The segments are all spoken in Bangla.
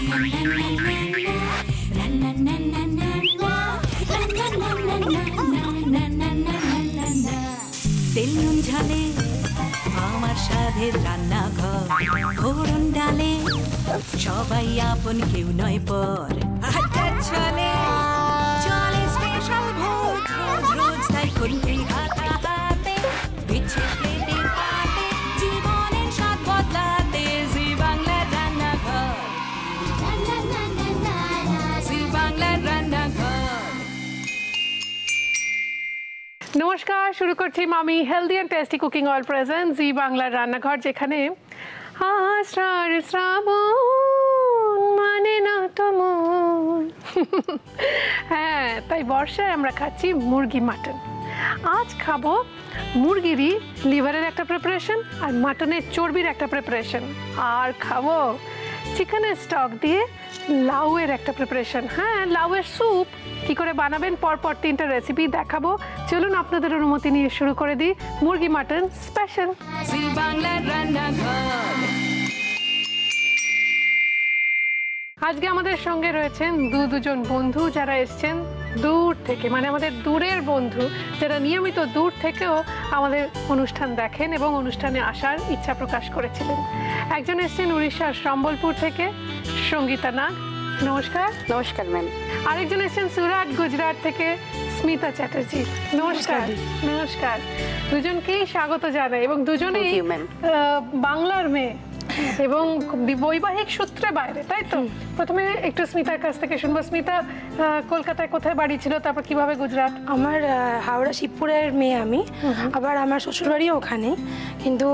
তেল নুন ঝালে আমার স্বাদের রান্নাঘর, ফোড়ন ডালে সবাই আপন, কেউ নয় পর। আড্ডার ছলে চলে স্পেশাল ভোজ, রোজ রোজ তাই খুন্তি হাতে বিচ্ছে প্লেটে পাতে, জীবনের স্বাদ বদলাতে জি বাংলার রান্নাঘর, জি বাংলার রান্নাঘর। নমস্কার, শুরু করছি Emami healthy and tasty cooking oil present Zee বাংলার রান্নাঘর, যেখানে আষাঢ় শ্রাবণ মানে না তো মন। হ্যাঁ, তাই বর্ষায় আমরা খাচ্ছি মুরগি মাটন। আজ খাবো মুরগিরই লিভারের একটা প্রিপারেশন আর মাটনের চর্বির একটা প্রিপারেশন, আর খাবো চিকেনের স্টক দিয়ে লাউয়ের একটা প্রিপারেশন। হ্যাঁ, লাউয়ের স্যুপ কি করে বানাবেন পরপর তিনটা রেসিপি দেখাবো। চলুন আপনাদের অনুমতি নিয়ে শুরু করে দিই মুরগি মাটন স্পেশাল জি বাংলার রান্নাঘর। আজকে আমাদের সঙ্গে রয়েছেন দুজন বন্ধু যারা এসছেন দূর থেকে, মানে আমাদের দূরের বন্ধু যারা নিয়মিত দূর থেকেও আমাদের অনুষ্ঠান দেখেন এবং অনুষ্ঠানে আসার ইচ্ছা প্রকাশ করেছিলেন। একজন এসছেন উড়িষ্যার সম্বলপুর থেকে, সঙ্গীতা নাগ, নমস্কার। নমস্কার ম্যাম। আরেকজন এসছেন সুরাট, গুজরাট থেকে, স্মিতা চ্যাটার্জি, নমস্কার। নমস্কার, দুজনকেই স্বাগত জানাই এবং দুজনেই বাংলার মেয়ে এবং বৈবাহিক সূত্রে বাইরে, তাই তো? প্রথমে একটু স্মিতার কাছ থেকে শুনবো। স্মিতা, কলকাতায় কোথায় বাড়ি ছিল, তারপর কিভাবে গুজরাট? আমার হাওড়া শিবপুরের মেয়ে আমি, আবার আমার শ্বশুরবাড়িও ওখানেই, কিন্তু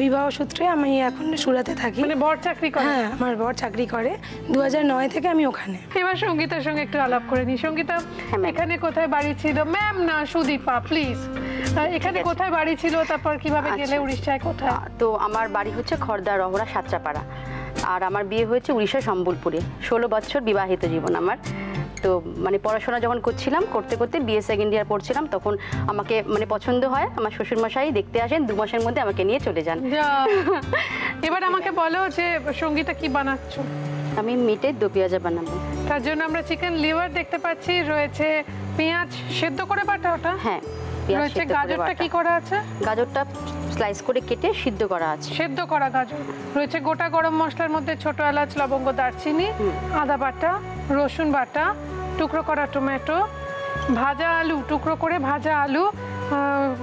বিবাহ সূত্রে আমি এখন সুরাতে থাকি। মানে বর চাকরি করে? হ্যাঁ, আমার বর চাকরি করে, 2009 থেকে আমি ওখানে। এবার সঙ্গীতার সঙ্গে একটু আলাপ করে নি। সঙ্গীতা, এখানে কোথায় বাড়ি ছিল? ম্যাম না, সুদীপা প্লিজ। এখানে কোথায় বাড়ি ছিল, তারপর কিভাবে গেলে উড়িষ্যায়? কোথায়? তো আমার বাড়ি হচ্ছে খড়দা রহরা সাতরাপাড়া, আর আমার বিয়ে হয়েছে উড়িষ্যা সম্বলপুরে। 16 বছর বিবাহিত জীবন আমার। তো মানে পড়াশোনা যখন করছিলাম, করতে করতে বিএ সেকেন্ড ইয়ার পড়ছিলাম, তখন আমাকে মানে পছন্দ হয়, আমার শ্বশুরমশাই দেখতে আসেন, 2 মাসের মধ্যে আমাকে নিয়ে চলে যান। এবার আমাকে বলো যে সঙ্গীতা কি বানাচ্ছ? আমি মিটে দো পেঁয়াজা বানাবো। তার জন্য আমরা চিকেন লিভার দেখতে পাচ্ছি, রয়েছে পেঁয়াজ সেদ্ধ করে বাটা, ওটা হ্যাঁ, রয়েছে গাজরটা কি করা আছে? গাজরটা স্লাইস করে কেটে সিদ্ধ করা আছে, সেদ্ধ করা গাজর রয়েছে। গোটা গরম মশলার মধ্যে ছোট এলাচ, লবঙ্গ, দারচিনি, আদা বাটা, রসুন বাটা, টুকরো করা টমেটো, ভাজা আলু, টুকরো করে ভাজা আলু,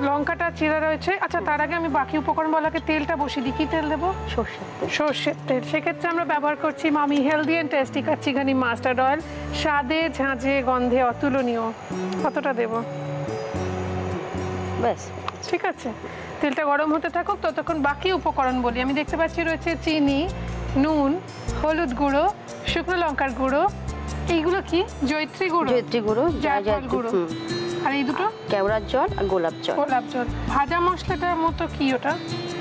লঙ্কাটা চিরা রয়েছে। আচ্ছা, তার আগে আমি বাকি উপকরণ বলাকে তেলটা বসিয়ে দিই। কি তেল দেবো? সর্ষের তেল। সেক্ষেত্রে আমরা ব্যবহার করছি Emami healthy and tasty kachchi ghani mustard oil, স্বাদে ঝাঁঝে গন্ধে অতুলনীয়। কতটা দেবো? ব্যাস, ঠিক আছে। তেলটা গরম হতে থাকুক, ততক্ষণ বাকি উপকরণ বলি। আমি দেখতে পাচ্ছি রয়েছে চিনি, নুন, হলুদ গুঁড়ো, শুকনো লঙ্কার গুঁড়ো, এইগুলো কি? জয়ত্রী গুঁড়ো, জয়ত্রী গুঁড়ো, জায়ফল গুঁড়ো, আর এই দুটো কেওড়ার জল আর গোলাপ জল। গোলাপ জল। ভাজা মশলাটার মতো কি ওটা?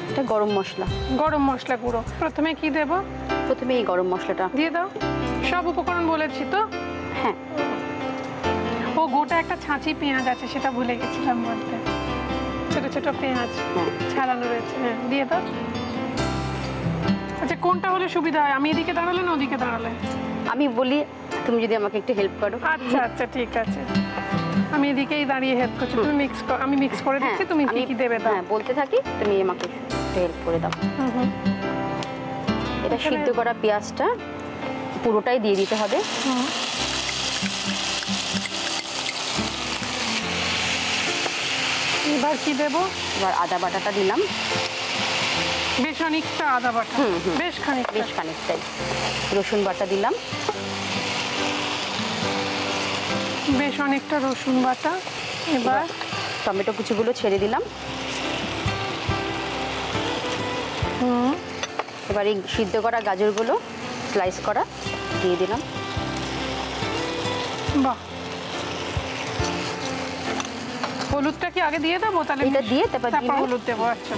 এটা গরম মশলা। গরম মশলা গুঁড়ো। প্রথমে কি দেব? প্রথমে এই গরম মশলাটা দিয়ে দাও। সব উপকরণ বলেছি তো? হ্যাঁ। ও, গোটা একটা ছাঁচি পেঁয়াজ আছে, সেটা ভুলে গেছিলাম বলতে। ছোট ছোট পেঁয়াজ ছাড়ানো রয়েছে, হ্যাঁ, দিয়ে দাও। আচ্ছা, কোনটা হলে সুবিধা হয়? আমি এদিকে দাঁড়ালে না ওদিকে দাঁড়ালে? আমি বলি, তুমি যদি আমাকে একটু হেল্প করো। আচ্ছা আচ্ছা, ঠিক আছে, আমি এদিকেই দাঁড়িয়ে হেল্প করছি। তুমি মিক্স করো, আমি মিক্স করে দিচ্ছি, তুমি কি কি দেবে দাও। হ্যাঁ, বলতে থাকি, তুমি আমাকে হেল্প করে দাও। এটা সিদ্ধ করা পেঁয়াজটা পুরোটাই দিয়ে দিতে হবে। এবার কি দেবো? এবার আদা বাটাটা দিলাম, বেশ অনেকটা আদা বাটা, বেশ খানিকটাই। রসুন বাটা দিলাম, বেশ অনেকটা রসুন বাটা। এবার টমেটো কুচিগুলো ছেড়ে দিলাম। এবার এই সিদ্ধ করা গাজরগুলো স্লাইস করা দিয়ে দিলাম। বাহ, হলুদটা কি আগে দিয়ে দেবো? তাহলে এটা দিয়ে তারপর হলুদ দেবো। আচ্ছা,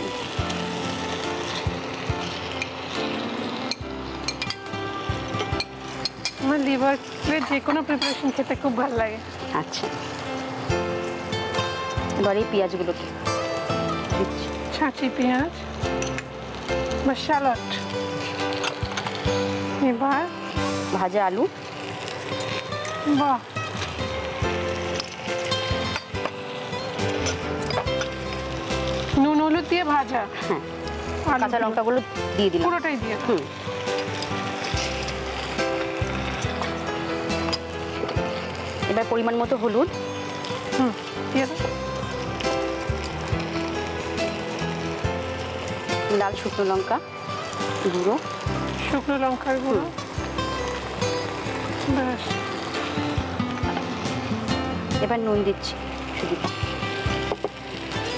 আমার লিভারের যে কোনো প্রিপারেশন খেতে খুব ভালো লাগে। আচ্ছা, এবার এই পেঁয়াজগুলোকে ছাঁচি পেঁয়াজ বা শ্যালট। এবার ভাজা আলু, বাহ, নুন হলুদ দিয়ে ভাজা, হ্যাঁ আলুগুলো। কাঁচা লঙ্কাগুলো দিয়ে দিলাম, পুরোটাই দিয়ে দাও। হুম। এবার পরিমাণ মতো হলুদ, হুম, দিয়ে দাও। লাল শুকনো লঙ্কা গুঁড়ো, শুকনো লঙ্কার গুঁড়ো, ব্যাস। এবার নুন দিচ্ছি শুধু,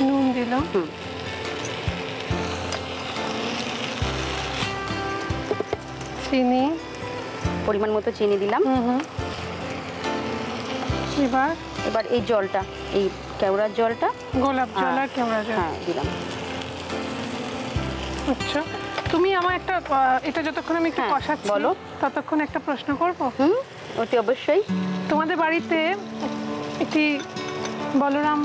নুন দিলাম, হুম। চিনি, পরিমাণ মতো চিনি দিলাম। এবার এবার এই জলটা, এই কেওড়ার জলটা, গোলাপ জল আর কেওড়া জল, হ্যাঁ দিলাম। আচ্ছা, তুমি আমার একটা এটা যতক্ষণ আমি একটু হ্যাঁ, কষাচ্ছি বলো। ততক্ষণ একটা প্রশ্ন করব। হুম, অতি অবশ্যই। তোমাদের বাড়িতে একটি বলরাম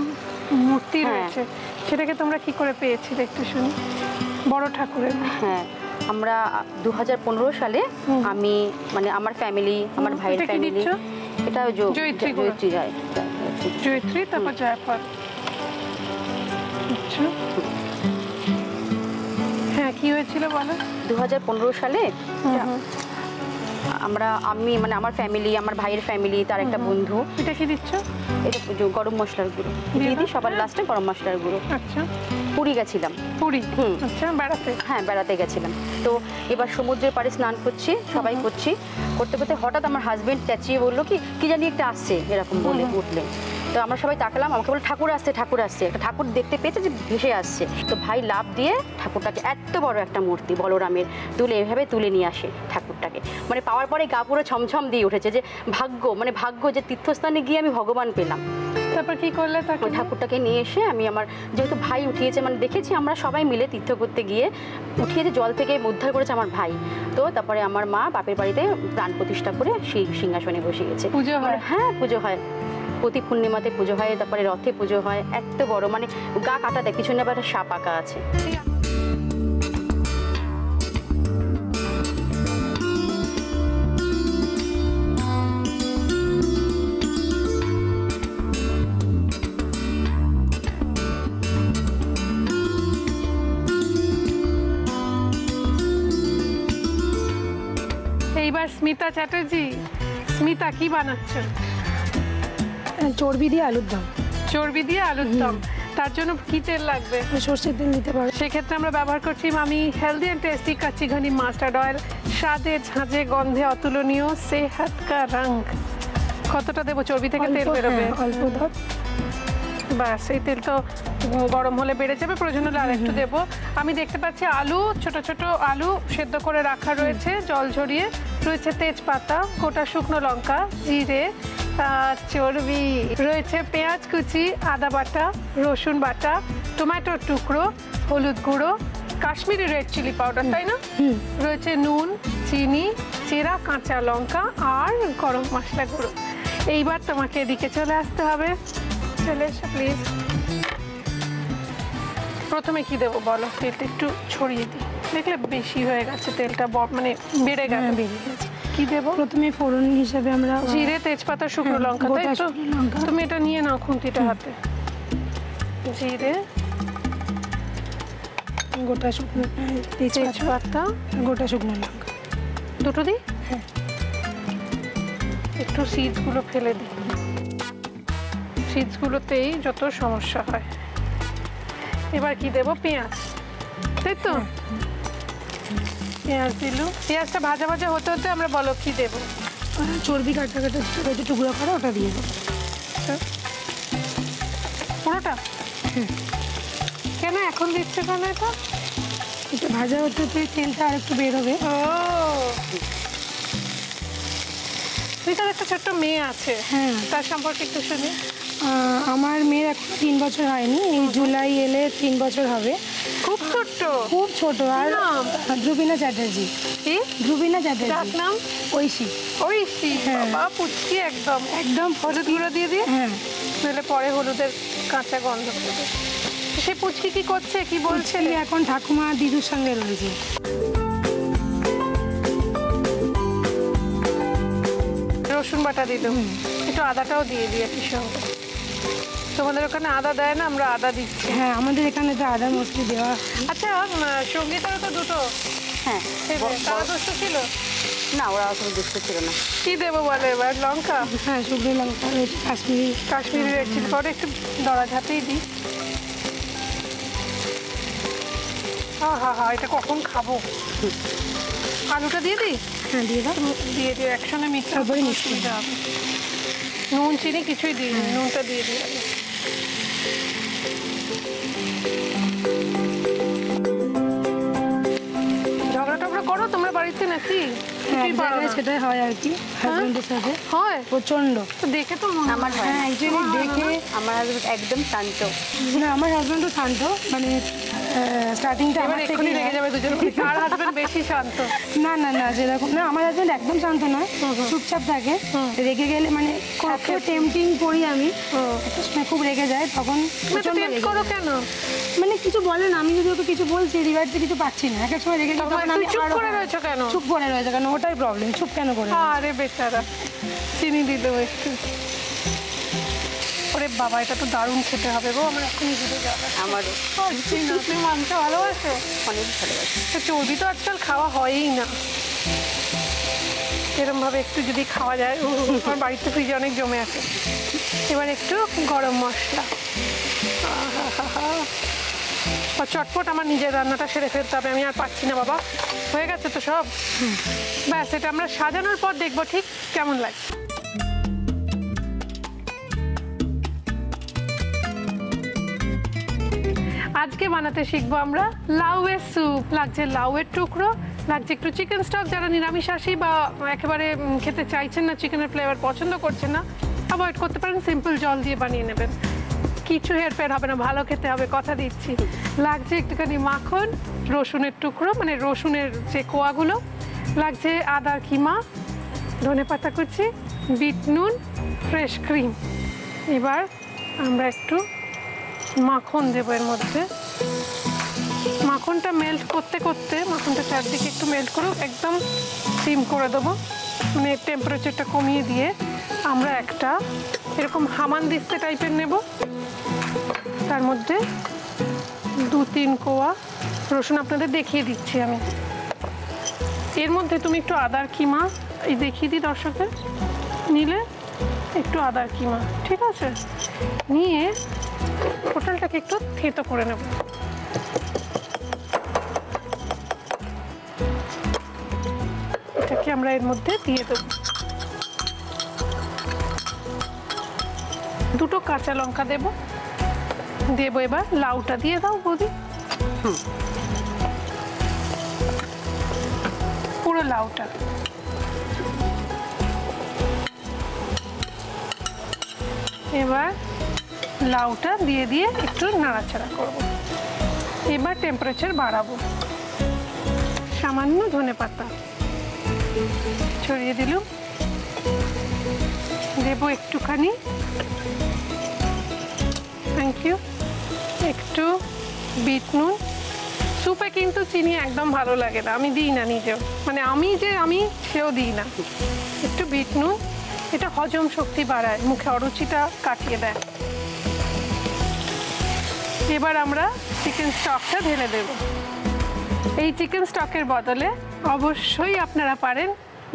মূর্তি হ্যাঁ। রয়েছে, সেটাকে তোমরা কি করে পেয়েছিলে একটু শুনি। বড় ঠাকুরের, হ্যাঁ, আমরা 2015 সালে আমি মানে আমার ফ্যামিলি, আমার ভাইয়ের এটা কি ফ্যামিলি, দিচ্ছ? এটা জয়িত্রী গুঁড়ো। জয়িত্রী যায়। জয়িত্রী, তারপর জয়ফল। আচ্ছা, হ্যাঁ, কি হয়েছিল বলো। 2015 সালে আমি মানে আমার ফ্যামিলি, আমার ভাইয়ের ফ্যামিলি, তার একটা বন্ধু, এটা কি দিচ্ছ? এটা গরম মশলার গুঁড়ো দিয়ে দিই সবার লাস্টে, গরম মশলার গুঁড়ো। আচ্ছা, পুরী গেছিলাম, পুরী, হুম। আচ্ছা, বেড়াতে। হ্যাঁ বেড়াতে গেছিলাম। তো এবার সমুদ্রের পাড়ে স্নান করছি, সবাই করছি, করতে করতে হঠাৎ আমার হাজবেন্ড চেঁচিয়ে বললো কি জানি একটা আসছে, এরকম বলে উঠলেন। তো আমরা সবাই তাকালাম, আমাকে বলে ঠাকুর আসছে, ঠাকুর আসছে। একটা ঠাকুর দেখতে পেয়েছে যে ভেসে আসছে। তো ভাই লাফ দিয়ে ঠাকুরটাকে, এত বড় একটা মূর্তি বলরামের, এভাবে তুলে নিয়ে আসে ঠাকুরটাকে। মানে পাওয়ার পরে গা পুরো ছমছম দিয়ে উঠেছে, যে ভাগ্য যে তীর্থস্থানে গিয়ে আমি ভগবান পেলাম। তারপর কি করলে? ওই ঠাকুরটাকে নিয়ে এসে আমি আমার, যেহেতু ভাই উঠিয়েছে, মানে দেখেছি আমরা সবাই মিলে তীর্থ করতে গিয়ে উঠিয়েছে, জল থেকে উদ্ধার করেছে আমার ভাই। তো তারপরে আমার মা বাপের বাড়িতে প্রাণ প্রতিষ্ঠা করে সেই সিংহাসনে বসে গেছে। পুজো হয়? হ্যাঁ পুজো হয়, প্রতি পূর্ণিমাতে পুজো হয়, তারপরে রথে পুজো হয়। এত বড়, মানে গা কাটা দেয়, পিছনে আবার একটা সাপ আঁকা আছে। এইবার স্মিতা চ্যাটার্জি, স্মিতা কি বানাচ্ছ? চর্বি দিয়ে আলুর দম। চর্বি দিয়ে আলুর দম, তার জন্য কি তেল লাগবে? সর্ষের তেল দিতে পারো। সেক্ষেত্রে আমরা ব্যবহার করছি Emami healthy and tasty kachchi ghani mustard oil, স্বাদে ঝাঁঝে গন্ধে অতুলনীয়, সেহত কা রঙ। কতটা দেবো? চর্বি থেকে তেল বেরোবে, অল্প দাও। ব্যাস, এই তেল তো গরম হলে বেড়ে যাবে, প্রয়োজন হলে আরেকটু দেবো। আমি দেখতে পাচ্ছি আলু, ছোট ছোট আলু সেদ্ধ করে রাখা রয়েছে, জল ঝরিয়ে রয়েছে, তেজপাতা, গোটা শুকনো লঙ্কা, জিরে, চর্বি রয়েছে, পেঁয়াজ কুচি, আদা বাটা, রসুন বাটা, টমেটোর টুকরো, হলুদ গুঁড়ো, কাশ্মীরি রেড চিলি পাউডার, তাই না? রয়েছে নুন, চিনি, চেরা কাঁচা লঙ্কা আর গরম মশলা গুঁড়ো। এইবার তোমাকে এদিকে চলে আসতে হবে, চলে এসো প্লিজ। প্রথমে কি দেবো বলো? তেলটা একটু ছড়িয়ে দিই, দেখলে বেশি হয়ে গেছে তেলটা, মানে বেড়ে গেছে। কি দেবো? প্রথমে ফোড়ন হিসেবে আমরা জিরে, তেজপাতা, শুকনো লঙ্কা, তাই তো? তুমি এটা নিয়ে নাও খুন্তিটা হাতে। জিরে, গোটা শুকনো তেজপাতা, গোটা শুকনো লঙ্কা দুটো দিই। একটু সিডসগুলো ফেলে দিই, সিডসগুলোতেই যত সমস্যা হয়। এবার কি দেবো? পেঁয়াজ, তাই তো? পেঁয়াজ দিলু, পেঁয়াজটা ভাজা ভাজা হতে হতে আমরা বলো কি দেবো? চর্বি কাটা কাটা টুকরো করা, ওটা দিয়ে দেবো। পুরোটা? কেন এখন দিচ্ছে কেন এটা? এটা ভাজা হতে হতে তেলটা আর একটু বেরোবে। ও, তার একটা ছোট্ট মেয়ে আছে, হ্যাঁ, তার সম্পর্কে একটু শুনি। আমার মেয়ের এখন 3 বছর হয়নি, এই জুলাই এলে 3 বছর হবে। খুব ছোট্ট, খুব ছোট। আর নাম? ধ্রুবিনা চ্যাটার্জি। কি ধ্রুবিনা ডাক চ্যাটার্জি। নাম? ঐশী। ঐশী, হ্যাঁ। বাবা পুচকি একদম। একদম হলুদ গুঁড়ো দিয়ে দিয়ে, হ্যাঁ, নইলে পরে হলুদের কাঁচা গন্ধ করবে। সে পুচকি কি করছে, কি বলছে? বলছে এখন ঠাকুমা দিদুর সঙ্গে রয়েছে। রসুন বাটা দিলাম, একটু আদাটাও দিয়ে দিই একই সঙ্গে। তোমাদের ওখানে আদা দেয় না, আমরা আদা দিচ্ছি। হ্যাঁ, আমাদের এখানে তো আদা মশলা দেওয়া। আচ্ছা, সঙ্গীতারও তো দুটো, হ্যাঁ তারা দুষ্ট ছিল না, ওরা অত দুষ্ট ছিল না। কি দেবো বলে এবার? লঙ্কা? হ্যাঁ, শুকনো লঙ্কা, কাশ্মীরি রেড চিলি পাউডার একটু দড়া ঝাঁতেই দিই। হা, এটা কখন খাবো? আলুটা দিয়ে দিই? হ্যাঁ, দিয়ে দাও। দিয়ে দিই একসঙ্গে মিক্সার করে মিশিয়ে দেওয়া হবে। নুন চিনি কিছুই দিই, নুনটা দিয়ে দিই আগে। ঝগড়া টগড়া করো তোমরা বাড়িতে নাকি? সেটাই হয় আর কি, হাজবেন্ডের সাথে হয় প্রচন্ড। তো দেখে তো আমার হয় হ্যাঁ, একচুয়ালি দেখে আমার হাজবেন্ড একদম শান্ত। না, আমার হাজবেন্ডও শান্ত, মানে স্টার্টিংটা এবার এক্ষুনি রেগে যাবে দুজন। কার হাজবেন্ড বেশি শান্ত? না না না, যেরকম না, আমার হাজবেন্ড একদম শান্ত নয়, চুপচাপ থাকে। রেগে গেলে মানে এত টেম্পটিং করি আমি, একটা সময় খুব রেগে যায়, তখন প্রচন্ড রেগে করো যায়। কেন? মানে কিছু বলে না, আমি যদি ওকে কিছু বলছি রিভার্সে কিছু পাচ্ছি না, এক এক সময় রেগে গেলে তখন আমি চুপ আরো করে রয়েছো কেন? চুপ করে রয়েছে কেন, ওটাই প্রবলেম, চুপ কেন করে। আরে বেচারা, চিনি দিলেও একটু। ওরে বাবা, এটা তো দারুণ খেতে হবে গো, আমার এখনই দিতে যাবে। আমারও তুমি মাংস ভালোবাসো? অনেক ভালোবাসি। তো চর্বি তো আজকাল খাওয়া হয়ই না, এরকম ভাবে একটু যদি খাওয়া যায়। আমার বাড়িতে ফ্রিজে অনেক জমে আছে। এবার একটু গরম মশলা, চটপট আমার নিজের রান্নাটা সেরে ফেলতে হবে, আমি আর পাচ্ছি না বাবা। হয়ে গেছে তো সব, ব্যাস এটা আমরা সাজানোর পর দেখবো ঠিক কেমন লাগে। আজকে বানাতে শিখবো আমরা লাউয়ের স্যুপ। লাগছে লাউয়ের টুকরো, লাগছে একটু চিকেন স্টক। যারা নিরামিষাশী বা একেবারে খেতে চাইছেন না, চিকেনের ফ্লেভার পছন্দ করছেন না, অ্যাভয়েড করতে পারেন, সিম্পল জল দিয়ে বানিয়ে নেবেন, কিছু হেরফের হবে না, ভালো খেতে হবে, কথা দিচ্ছি। লাগছে একটুখানি মাখন, রসুনের টুকরো মানে রসুনের যে কোয়াগুলো, লাগছে আদার কিমা, ধনেপাতা কুচি, বিট নুন, ফ্রেশ ক্রিম। এবার আমরা একটু মাখন দেবো এর মধ্যে। মাখনটা মেল্ট করতে করতে, মাখনটা চারদিকে একটু মেল্ট করুক, একদম সিম করে দেবো, মানে টেম্পারেচারটা কমিয়ে দিয়ে আমরা একটা এরকম হামানদিস্তে টাইপের নেব। তার মধ্যে 2-3 কোয়া রসুন আপনাদের দেখিয়ে দিচ্ছি আমি। এর মধ্যে তুমি একটু আদার কিমা, এই দেখিয়ে দিই দর্শকদের, নিলে একটু আদার কিমা, ঠিক আছে? নিয়ে পোটালটাকে একটু থেতো করে নেব। এটাকে আমরা এর মধ্যে দিয়ে দেবো। 2 কাঁচা লঙ্কা দেবো। এবার লাউটা দিয়ে দাও বৌদি, পুরো লাউটা। এবার লাউটা দিয়ে দিয়ে একটু নাড়াচাড়া করব। এবার টেম্পারেচার বাড়াবো, সামান্য ধনেপাতা ছড়িয়ে দিলাম, দেবো একটুখানি, থ্যাংক ইউ, একটু বিট নুন। স্যুপে কিন্তু চিনি একদম ভালো লাগে না, আমি দিই না নিজেও, মানে আমি সেও দিই না। একটু বিট নুন, এটা হজম শক্তি বাড়ায়, মুখে অরুচিটা কাটিয়ে দেয়। এবার আমরা চিকেন স্টকটা ঢেলে দেব। এই চিকেন স্টকের বদলে অবশ্যই আপনারা পারেন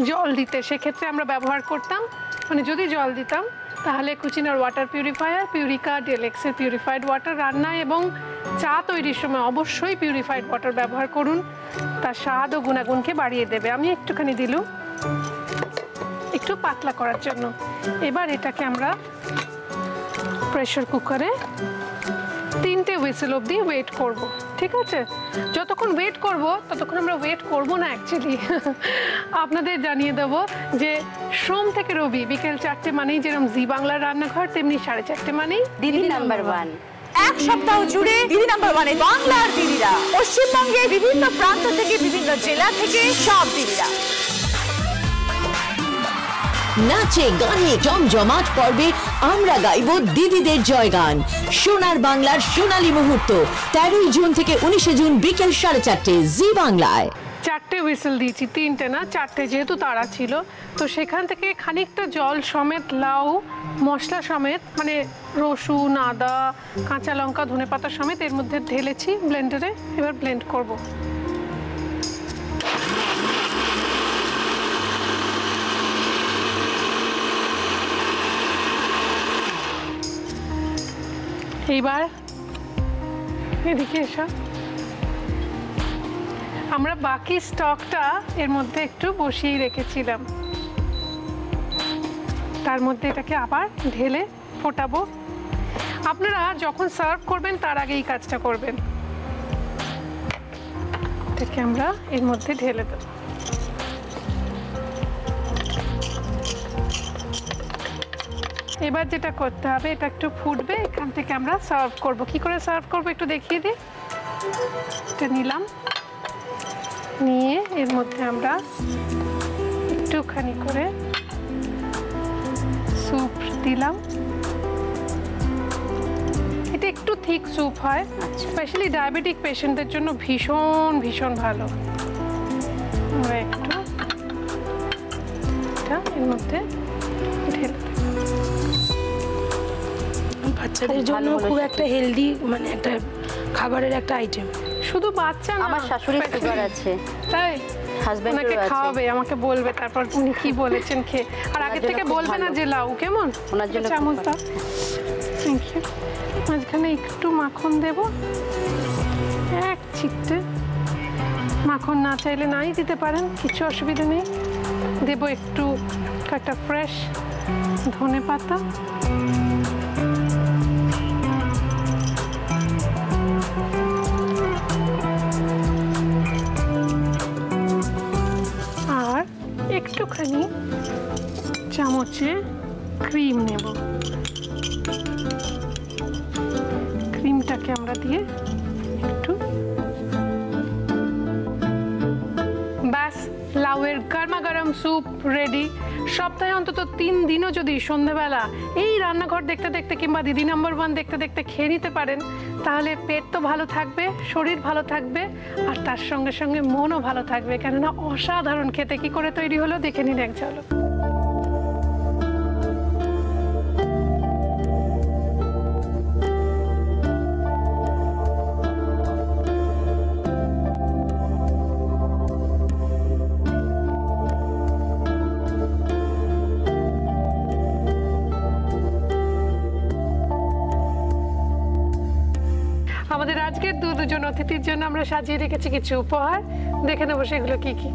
জল দিতে, সেক্ষেত্রে আমরা ব্যবহার করতাম, মানে যদি জল দিতাম তাহলে কুচিনার ওয়াটার পিউরিফায়ার পিউরিকা ডেলেক্সের পিউরিফাইড ওয়াটার। রান্না এবং চা তৈরির সময় অবশ্যই পিউরিফাইড ওয়াটার ব্যবহার করুন, তার স্বাদ ও গুণাগুণকে বাড়িয়ে দেবে। আমি একটুখানি দিলুম একটু পাতলা করার জন্য। এবার এটাকে আমরা প্রেসার কুকারে 3টে হুইসেল অবধি ওয়েট করব, ঠিক আছে? যতক্ষণ ওয়েট করব ততক্ষণ আমরা ওয়েট করব না, অ্যাকচুয়ালি আপনাদের জানিয়ে দেবো যে সোম থেকে রবি বিকেল 4টে মানেই যেরকম জি বাংলার রান্নাঘর, তেমনি 4:30 মানেই দিদি নাম্বার 1। এক সপ্তাহ জুড়ে দিদি নাম্বার 1-এ বাংলার দিদিরা, পশ্চিমবঙ্গের বিভিন্ন প্রান্ত থেকে, বিভিন্ন জেলা থেকে সব দিদিরা নাচে গানে জমজমাট পর্বে আমরা গাইব দিদিদের জয়গান। সোনার বাংলার সোনালী মুহূর্ত 13 জুন থেকে 19 জুন বিকেল 4:30 জি বাংলায়। 4টে হুইসেল দিয়েছি, 3টে না 4টে, যেহেতু তাড়া ছিল। তো সেখান থেকে খানিকটা জল সমেত, লাউ মশলা সমেত, মানে রসুন, আদা, কাঁচা লঙ্কা, ধনেপাতা সমেত এর মধ্যে ঢেলেছি ব্লেন্ডারে। এবার ব্লেন্ড করব। এইবার এদিকে এসো, আমরা বাকি স্টকটা এর মধ্যে একটু বসিয়ে রেখেছিলাম, তার মধ্যে এটাকে আবার ঢেলে ফোটাবো। আপনারা যখন সার্ভ করবেন তার আগে এই কাজটা করবেন। এটাকে আমরা এর মধ্যে ঢেলে দেব। এবার যেটা করতে হবে, এটা একটু ফুটবে, এখান থেকে আমরা সার্ভ করব। কি করে সার্ভ করব একটু দেখিয়ে দিই। এটা নিলাম, নিয়ে এর মধ্যে আমরা একটুখানি করে স্যুপ দিলাম। এটা একটু থিক স্যুপ হয়, স্পেশালি ডায়াবেটিক পেশেন্টদের জন্য ভীষণ ভীষণ ভালো। আমরা একটু এটা এর মধ্যে ঢেলে দেব। বাচ্চাদের জন্য খুব একটা হেলদি, মানে একটা খাবারের একটা আইটেম। শুধু বাচ্চা না, আমার শাশুড়ির সুগার আছে, তাই হাজবেন্ডেরও ওনাকে আছে। খাওয়াবে, আমাকে বলবে তারপর উনি কি বলেছেন খেয়ে। আর আগে জন্য থেকে খুব বলবে না ভালো। যে লাউ কেমন। ওনার জন্য খুব চামচ ভালো। দাও, থ্যাংক ইউ। মাঝখানে একটু মাখন দেব, এক ছিটে। মাখন না চাইলে নাই দিতে পারেন, কিছু অসুবিধা নেই। দেব একটু একটা ফ্রেশ ধনেপাতা। আর একটুখানি চামচে ক্রিম নেব। ক্রিমটাকে আমরা দিয়ে একটু, ব্যাস লাউয়ের গরমা গরম স্যুপ রেডি। সপ্তাহে অন্তত 3 দিনও যদি সন্ধ্যাবেলা এই রান্নাঘর দেখতে দেখতে কিংবা দিদি নাম্বার 1 দেখতে দেখতে খেয়ে নিতে পারেন, তাহলে পেট তো ভালো থাকবে, শরীর ভালো থাকবে, আর তার সঙ্গে সঙ্গে মনও ভালো থাকবে। কেননা অসাধারণ খেতে। কি করে তৈরি হলো দেখে নিন এক ঝলক। আমাদের আজকের দুজন অতিথির জন্য আমরা সাজিয়ে রেখেছি কিছু উপহার, দেখে নেবো সেগুলো কি কি।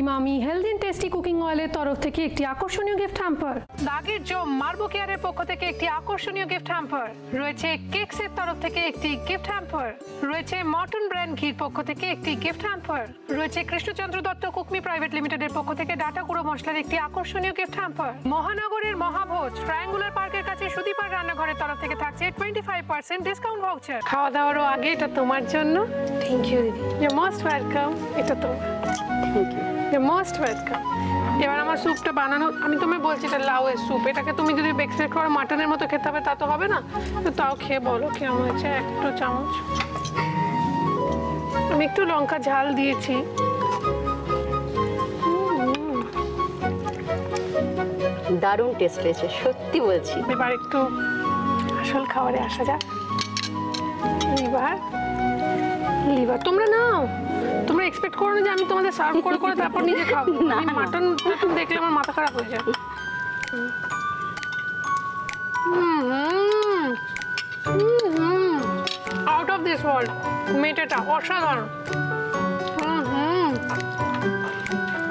Emami healthy and tasty cooking অয়েলের তরফ থেকে একটি আকর্ষণীয় গিফট হ্যাম্পার। দাগের জম মার্বো কেয়ারের পক্ষ থেকে একটি আকর্ষণীয় গিফট হ্যাম্পার রয়েছে। কেকসের তরফ থেকে একটি গিফট হ্যাম্পার রয়েছে। মটন ব্র্যান্ড ঘির পক্ষ থেকে একটি গিফট হ্যাম্পার রয়েছে। কৃষ্ণচন্দ্র দত্ত কুকমি প্রাইভেট লিমিটেডের পক্ষ থেকে ডাটা গুঁড়ো মশলার একটি আকর্ষণীয় গিফট হ্যাম্পার। মহানগরের মহাভোজ ট্রায়াঙ্গুলার পার্কের কাছে সুদীপার রান্নাঘরের তরফ থেকে থাকছে 25% ডিসকাউন্ট ভাউচার। খাওয়া দাওয়ারও আগে এটা তোমার জন্য। থ্যাংক ইউ দিদি, ইউ মোস্ট ওয়েলকাম। এটা তোমার, thank you. You most welcome. এবার আমার স্যুপটা বানানো, আমি তোমায় বলছি এটা লাউয়ের স্যুপ। এটাকে তুমি যদি এক্সপেক্ট করো মাটনের মতো খেতে হবে তা তো হবে না, তো তাও খেয়ে বলো কেমন হয়েছে। একটু চামচ, আমি একটু লঙ্কা ঝাল দিয়েছি। দারুণ টেস্ট হয়েছে, সত্যি বলছি। এবার একটু আসল খাবারে আসা যাক। লিভার, লিভার তোমরা নাও। তোমরা এক্সপেক্ট করো না যে আমি তোমাদের সার্ভ করে করে তারপর নিজে খাবো। আমি মাটন মাটন দেখলে আমার মাথা খারাপ হয়ে যায়। আউট অফ দিস ওয়ার্ল্ড, মেটেটা অসাধারণ।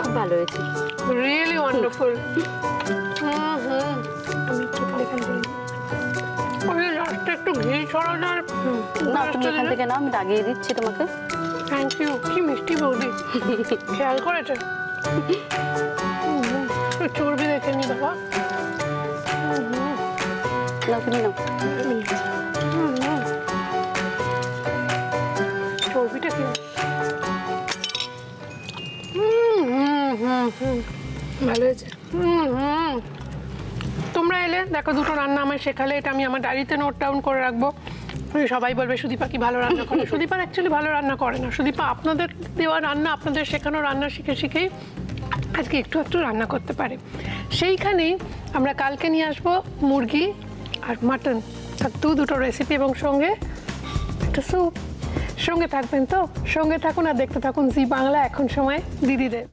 খুব ভালো হয়েছে, রিয়েলি ওয়ান্ডারফুল। আমি একটু এখান থেকে আমি লাস্টে একটু ঘি ছড়ানো। না তুমি এখান থেকে নাও, আমি লাগিয়ে দিচ্ছি তোমাকে। Thank you. কি মিষ্টি বৌদি, খেয়াল করেছে। চর্বি দেখে নি বাবা। নাও তুমি নাও। চর্বিটা কি ভালো হয়েছে। তোমরা এলে দেখো, দুটো রান্না আমায় শেখালে, এটা আমি আমার ডায়েরিতে নোট ডাউন করে রাখবো। সবাই বলবে সুদীপা কি ভালো রান্না করে, সুদীপা অ্যাকচুয়ালি ভালো রান্না করে না, সুদীপা আপনাদের দেওয়া রান্না, আপনাদের শেখানো রান্না শিখে শিখেই আজকে একটু একটু রান্না করতে পারে। সেইখানেই আমরা কালকে নিয়ে আসবো মুরগি আর মাটন, আর দুটো রেসিপি এবং সঙ্গে একটা স্যুপ। সঙ্গে থাকবেন তো, সঙ্গে থাকুন আর দেখতে থাকুন জি বাংলা এখন সময় দিদিদের।